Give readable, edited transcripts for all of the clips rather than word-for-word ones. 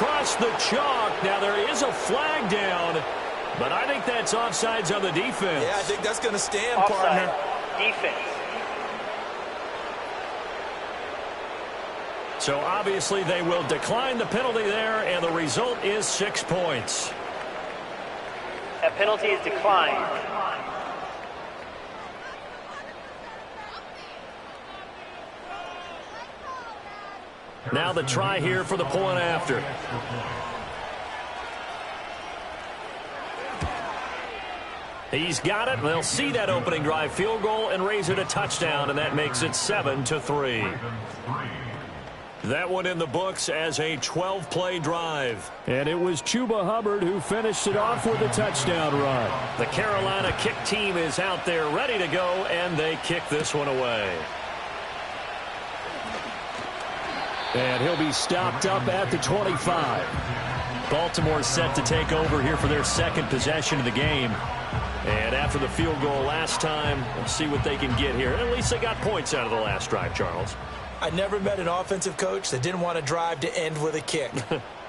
across the chalk. Now there is a flag down, but I think that's offsides on the defense. Yeah, I think that's going to stand, Offside. partner. Defense. So obviously they will decline the penalty there, and the result is 6 points. That penalty is declined. Now the try here for the point after. He's got it. They'll see that opening drive field goal and raise it a touchdown, and that makes it 7-3. That one in the books as a 12-play drive. And it was Chuba Hubbard who finished it off with a touchdown run. The Carolina kick team is out there ready to go, and they kick this one away. And he'll be stopped up at the 25. Baltimore set to take over here for their second possession of the game. And after the field goal last time, we'll see what they can get here. At least they got points out of the last drive, Charles. I never met an offensive coach that didn't want to drive to end with a kick.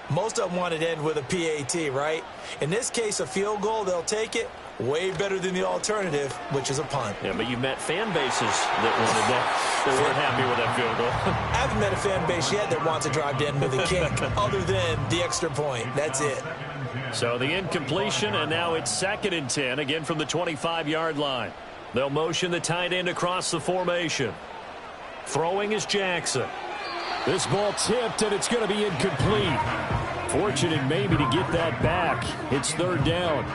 Most of them wanted to end with a PAT, right? In this case, a field goal, they'll take it. Way better than the alternative, which is a punt. Yeah, but you met fan bases that wanted that. They weren't happy with that field goal. I haven't met a fan base yet that wants to drive to end with a kick, other than the extra point. That's it. So the incompletion, and now it's 2nd and 10, again from the 25-yard line. They'll motion the tight end across the formation. Throwing is Jackson. This ball tipped, and it's going to be incomplete. Fortunate maybe to get that back. It's 3rd down.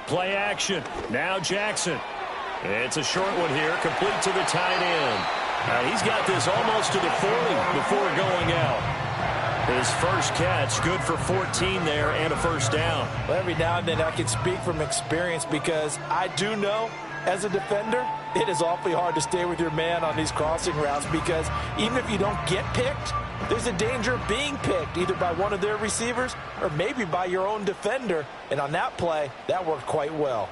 Play action. Now Jackson. It's a short one here, complete to the tight end. He's got this almost to the 40 before going out. His first catch, good for 14 there and a first down. Well, every now and then I can speak from experience because I do know as a defender, it is awfully hard to stay with your man on these crossing routes because even if you don't get picked, there's a danger of being picked either by one of their receivers or maybe by your own defender. And on that play, that worked quite well.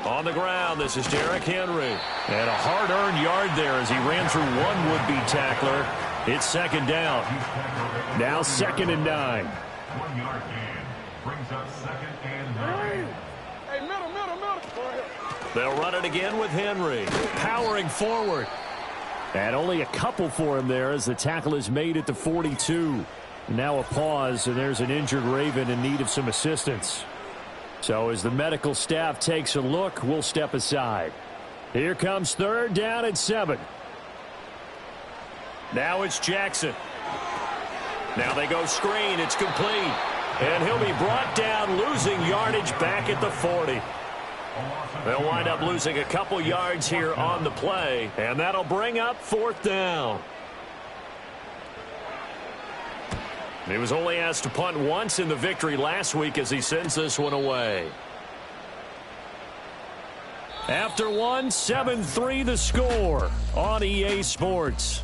On the ground, this is Derrick Henry. And a hard-earned yard there as he ran through one would-be tackler. It's 2nd down. Now 2nd and 9. 1 yard gain brings up 2nd and 9. Hey, middle. They'll run it again with Henry. Powering forward. And only a couple for him there as the tackle is made at the 42. Now a pause, and there's an injured Raven in need of some assistance. So as the medical staff takes a look, we'll step aside. Here comes 3rd down and 7. Now it's Jackson. Now they go screen. It's complete. And he'll be brought down, losing yardage back at the 40. They'll wind up losing a couple yards here on the play, and that'll bring up 4th down. He was only asked to punt once in the victory last week as he sends this one away. After one, 7-3 the score on EA Sports.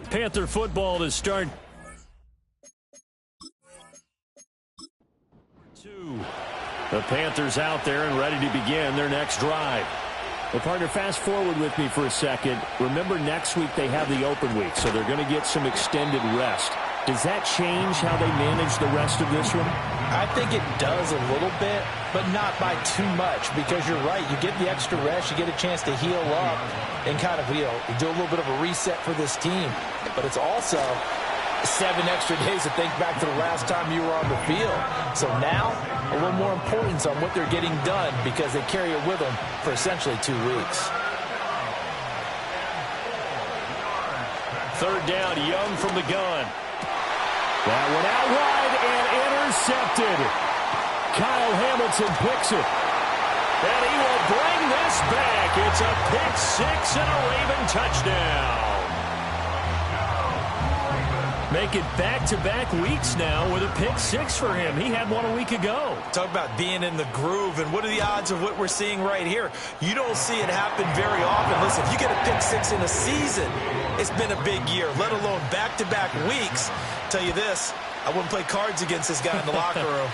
Panther football to start. The Panthers out there and ready to begin their next drive. Well, partner, fast forward with me for a second. Remember, next week they have the open week, so they're going to get some extended rest. Does that change how they manage the rest of this one? I think it does a little bit, but not by too much, because you're right. You get the extra rest, you get a chance to heal up and kind of, do a little bit of a reset for this team. But it's also 7 extra days to think back to the last time you were on the field. So now, a little more importance on what they're getting done because they carry it with them for essentially 2 weeks. 3rd down, Young from the gun. That one out wide and intercepted. Kyle Hamilton picks it. And he will bring this back. It's a pick 6 and a Raven touchdown. Make it back-to-back weeks now with a pick six for him. He had one a week ago. Talk about being in the groove, and what are the odds of what we're seeing right here? You don't see it happen very often. Listen, if you get a pick six in a season, it's been a big year, let alone back-to-back weeks. Tell you this, I wouldn't play cards against this guy in the locker room.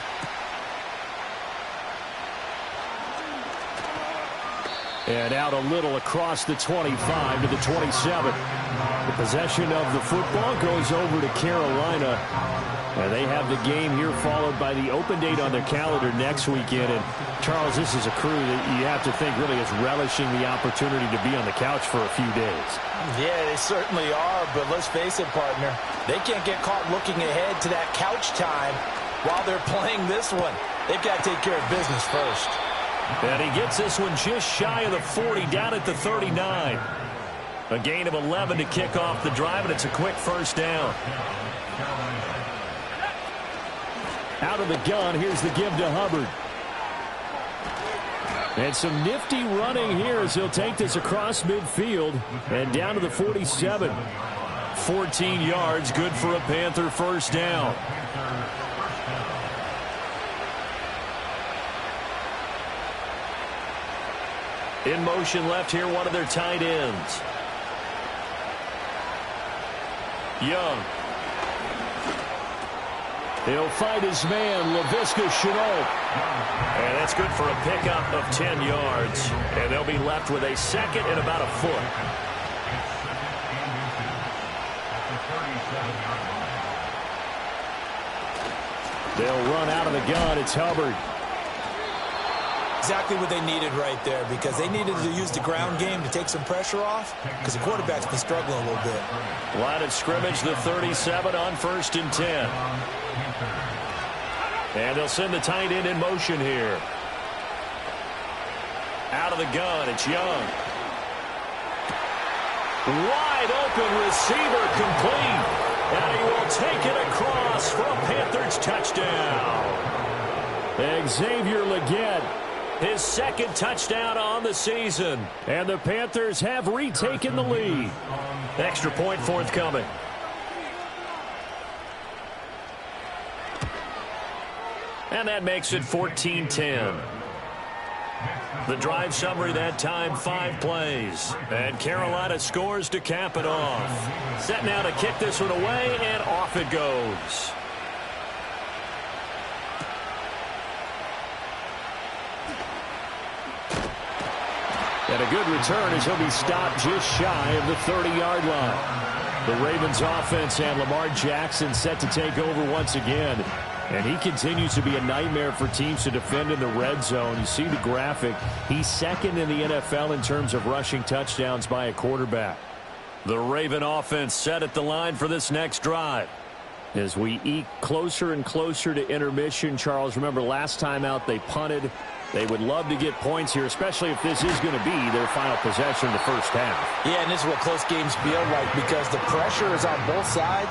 And out a little across the 25 to the 27. The possession of the football goes over to Carolina. And they have the game here followed by the open date on their calendar next weekend. And, Charles, this is a crew that you have to think really is relishing the opportunity to be on the couch for a few days. Yeah, they certainly are, but let's face it, partner. They can't get caught looking ahead to that couch time while they're playing this one. They've got to take care of business first. And he gets this one just shy of the 40, down at the 39. A gain of 11 to kick off the drive, and it's a quick first down. Out of the gun, here's the give to Hubbard. And some nifty running here as he'll take this across midfield and down to the 47. 14 yards, good for a Panther first down. In motion left here, one of their tight ends. Young. He'll fight his man, Laviska Shenault. And that's good for a pickup of 10 yards. And they'll be left with a second and about a foot. They'll run out of the gun. It's Hubbard. Exactly what they needed right there, because they needed to use the ground game to take some pressure off, because the quarterback's been struggling a little bit. Line of scrimmage, the 37 on 1st and 10. And they'll send the tight end in motion here. Out of the gun, it's Young. Wide open receiver, complete. And he will take it across for a Panthers touchdown. Xavier Legette, his second touchdown on the season. And the Panthers have retaken the lead. Extra point forthcoming. And that makes it 14-10. The drive summary that time, 5 plays. And Carolina scores to cap it off. Set now to kick this one away, and off it goes. And a good return as he'll be stopped just shy of the 30-yard line. The Ravens offense and Lamar Jackson set to take over once again. And he continues to be a nightmare for teams to defend in the red zone. You see the graphic. He's second in the NFL in terms of rushing touchdowns by a quarterback. The Raven offense set at the line for this next drive. As we eke closer and closer to intermission, Charles, remember last time out they punted. They would love to get points here, especially if this is going to be their final possession in the first half. Yeah, and this is what close games feel like, because the pressure is on both sides.